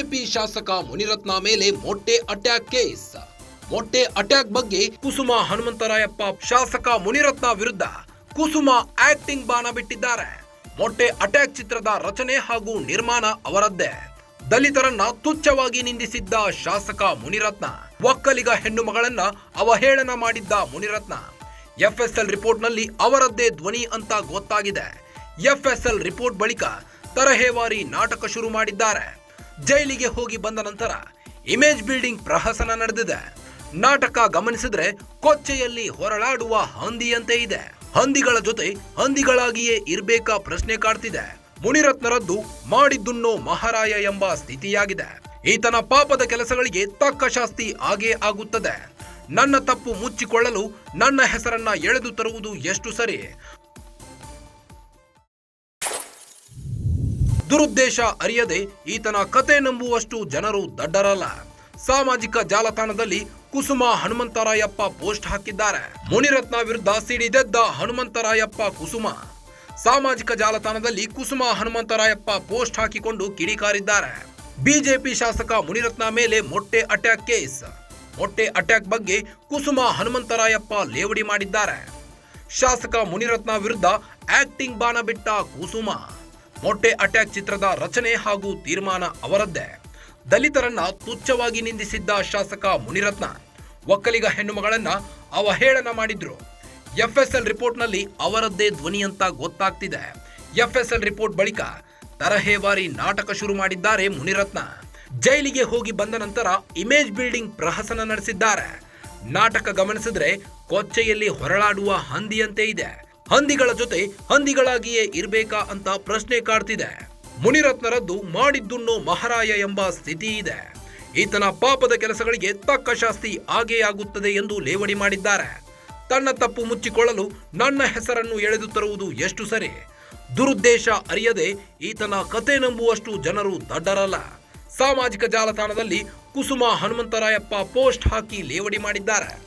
BJP ಶಾಸಕ ಮುನಿರತ್ನ ಮೇಲೆ ಮೊಟ್ಟೆ ಅಟ್ಯಾಕ್ ಕೇಸ್. ಮೊಟ್ಟೆ ಅಟ್ಯಾಕ್ ಬಗ್ಗೆ ಕುಸುಮ ಹನುಮಂತರಾಯಪ್ಪ ಶಾಸಕ ಮುನಿರತ್ನ ವಿರುದ್ಧ ಕುಸುಮ ಆಕ್ಟಿಂಗ್ ಬಾಣ ಬಿಟ್ಟಿದ್ದಾರೆ. ಮೊಟ್ಟೆ ಅಟ್ಯಾಕ್ ಚಿತ್ರದ ರಚನೆ ಹಾಗೂ ನಿರ್ಮಾಣ ಅವರದ್ದೇ. ದಲಿತರನ್ನ ತುಚ್ಛವಾಗಿ ನಿಂದಿಸಿದ್ದ ಶಾಸಕ ಮುನಿರತ್ನ, ಒಕ್ಕಲಿಗ ಹೆಣ್ಣು ಮಗಳನ್ನ ಅವಹೇಳನ ಮಾಡಿದ್ದ ಮುನಿರತ್ನ. ಎಫ್ಎಸ್ಎಲ್ ರಿಪೋರ್ಟ್ನಲ್ಲಿ ಅವರದ್ದೇ ಧ್ವನಿ ಅಂತ ಗೊತ್ತಾಗಿದೆ. ಎಫ್ಎಸ್ಎಲ್ ರಿಪೋರ್ಟ್ ಬಳಿಕ ತರಹೇವಾರಿ ನಾಟಕ ಶುರು ಮಾಡಿದ್ದಾರೆ. ಜೈಲಿಗೆ ಹೋಗಿ ಬಂದ ನಂತರ ಇಮೇಜ್ ಬಿಲ್ಡಿಂಗ್ ಪ್ರಹಸನ ನಡೆದಿದೆ. ನಾಟಕ ಗಮನಿಸಿದ್ರೆ ಕೊಚ್ಚೆಯಲ್ಲಿ ಹೊರಳಾಡುವ ಹಂದಿಯಂತೆ ಇದೆ. ಹಂದಿಗಳ ಜೊತೆ ಹಂದಿಗಳಾಗಿಯೇ ಇರ್ಬೇಕಾ ಪ್ರಶ್ನೆ ಕಾಡ್ತಿದೆ. ಮುನಿರತ್ನರದ್ದು ಮಾಡಿದ್ದುನ್ನೋ ಮಹಾರಾಯ ಎಂಬ ಸ್ಥಿತಿಯಾಗಿದೆ. ಈತನ ಪಾಪದ ಕೆಲಸಗಳಿಗೆ ತಕ್ಕ ಶಾಸ್ತಿ ಆಗೇ ಆಗುತ್ತದೆ. ನನ್ನ ತಪ್ಪು ಮುಚ್ಚಿಕೊಳ್ಳಲು ನನ್ನ ಹೆಸರನ್ನ ಎಳೆದು ತರುವುದು ಎಷ್ಟು ಸರಿ? ದುರುದ್ದೇಶ ಅರಿಯದೆ ಈತನ ಕತೆ ನಂಬುವಷ್ಟು ಜನರು ದಡ್ಡರಲ್ಲ. ಸಾಮಾಜಿಕ ಜಾಲತಾಣದಲ್ಲಿ ಕುಸುಮ ಹನುಮಂತರಾಯಪ್ಪ ಪೋಸ್ಟ್ ಹಾಕಿದ್ದಾರೆ. ಮುನಿರತ್ನ ವಿರುದ್ಧ ಸಿಡಿದೆದ್ದ ಹನುಮಂತರಾಯಪ್ಪ ಕುಸುಮ. ಸಾಮಾಜಿಕ ಜಾಲತಾಣದಲ್ಲಿ ಕುಸುಮ ಹನುಮಂತರಾಯಪ್ಪ ಪೋಸ್ಟ್ ಹಾಕಿಕೊಂಡು ಕಿಡಿಕಾರಿದ್ದಾರೆ. ಬಿಜೆಪಿ ಶಾಸಕ ಮುನಿರತ್ನ ಮೇಲೆ ಮೊಟ್ಟೆ ಅಟ್ಯಾಕ್ ಕೇಸ್. ಮೊಟ್ಟೆ ಅಟ್ಯಾಕ್ ಬಗ್ಗೆ ಕುಸುಮ ಹನುಮಂತರಾಯಪ್ಪ ಲೇವಡಿ ಮಾಡಿದ್ದಾರೆ. ಶಾಸಕ ಮುನಿರತ್ನ ವಿರುದ್ಧ ಆಕ್ಟಿಂಗ್ ಬಾಣ ಬಿಟ್ಟ ಕುಸುಮ. ಮೊಟ್ಟೆ ಅಟ್ಯಾಕ್ ಚಿತ್ರದ ರಚನೆ ಹಾಗೂ ತೀರ್ಮಾನ ಅವರದ್ದೇ. ದಲಿತರನ್ನ ತುಚ್ಛವಾಗಿ ನಿಂದಿಸಿದ್ದ ಶಾಸಕ ಮುನಿರತ್ನ, ಒಕ್ಕಲಿಗ ಹೆಣ್ಣು ಮಗಳನ್ನ ಅವಹೇಳನ ಮಾಡಿದ್ರು. ಎಫ್ಎಸ್ಎಲ್ ರಿಪೋರ್ಟ್ನಲ್ಲಿ ಅವರದ್ದೇ ಧ್ವನಿ ಅಂತ ಗೊತ್ತಾಗ್ತಿದೆ. ಎಫ್ಎಸ್ಎಲ್ ರಿಪೋರ್ಟ್ ಬಳಿಕ ತರಹೇವಾರಿ ನಾಟಕ ಶುರು ಮಾಡಿದ್ದಾರೆ ಮುನಿರತ್ನ. ಜೈಲಿಗೆ ಹೋಗಿ ಬಂದ ನಂತರ ಇಮೇಜ್ ಬಿಲ್ಡಿಂಗ್ ಪ್ರಹಸನ ನಡೆಸಿದ್ದಾರೆ. ನಾಟಕ ಗಮನಿಸಿದ್ರೆ ಕೊಚ್ಚೆಯಲ್ಲಿ ಹೊರಳಾಡುವ ಹಂದಿಯಂತೆ ಇದೆ. ಹಂದಿಗಳ ಜೊತೆ ಹಂದಿಗಳಾಗಿಯೇ ಇರ್ಬೇಕಾ ಅಂತ ಪ್ರಶ್ನೆ ಕಾಡ್ತಿದೆ. ಮುನಿರತ್ನರದ್ದು ಮಾಡಿದ್ದುನ್ನೋ ಮಹಾರಾಯ ಎಂಬ ಸ್ಥಿತಿ ಇದೆ. ಈತನ ಪಾಪದ ಕೆಲಸಗಳಿಗೆ ತಕ್ಕ ಶಾಸ್ತಿ ಆಗೇ ಆಗುತ್ತದೆ ಎಂದು ಲೇವಡಿ ಮಾಡಿದ್ದಾರೆ. ತನ್ನ ತಪ್ಪು ಮುಚ್ಚಿಕೊಳ್ಳಲು ನನ್ನ ಹೆಸರನ್ನು ಎಳೆದು ತರುವುದು ಎಷ್ಟು ಸರಿ? ದುರುದ್ದೇಶ ಅರಿಯದೆ ಈತನ ಕತೆ ನಂಬುವಷ್ಟು ಜನರು ದಡ್ಡರಲ್ಲ. ಸಾಮಾಜಿಕ ಜಾಲತಾಣದಲ್ಲಿ ಕುಸುಮ ಹನುಮಂತರಾಯಪ್ಪ ಪೋಸ್ಟ್ ಹಾಕಿ ಲೇವಡಿ ಮಾಡಿದ್ದಾರೆ.